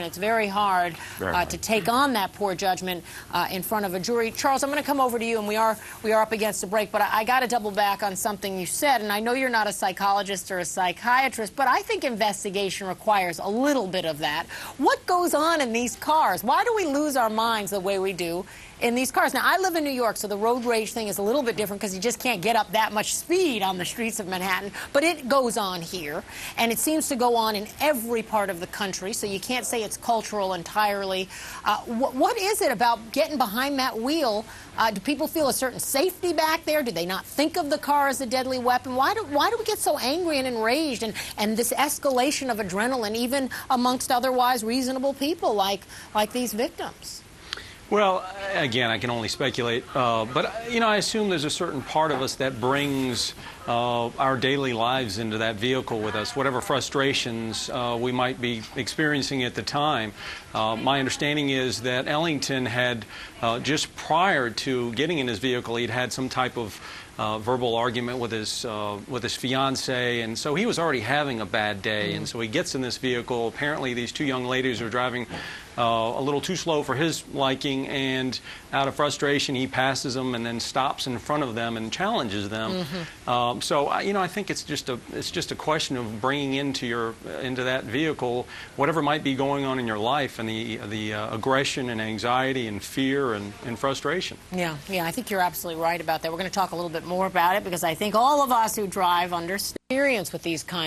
and it's very hard to take on that poor judgment in front of a jury. Charles, I'm going to come over to you, and we are up against the break, but I got to double back on something you said, and I know you're not a psychologist or a psychiatrist, but I think investigation requires a little bit of that. What goes on in these cars? Why do we lose our minds the way we do in these cars? Now, I live in New York, so the road rage thing is a little bit different because you just can't get up that much speed on the streets of Manhattan, but it goes on here, and it seems to go on in every part of the country, so you can't say it's cultural entirely. What is it about getting behind that wheel? Do people feel a certain safety back there? Do they not think of the car as a deadly weapon? Why do we get so angry and enraged, and this escalation of adrenaline, even amongst otherwise reasonable people like these victims? Well, again, I can only speculate, but, you know, I assume there's a certain part of us that brings our daily lives into that vehicle with us, whatever frustrations we might be experiencing at the time. My understanding is that Ellington had, just prior to getting in his vehicle, he'd had some type of verbal argument with his fiancée, and so he was already having a bad day. And so he gets in this vehicle. Apparently, these two young ladies are driving a little too slow for his liking, and out of frustration, he passes them and then stops in front of them and challenges them. So, you know, I think it's just a question of bringing into that vehicle whatever might be going on in your life, and the aggression and anxiety and fear and frustration. Yeah, I think you're absolutely right about that. We're going to talk a little bit more about it because I think all of us who drive understand experience with these kinds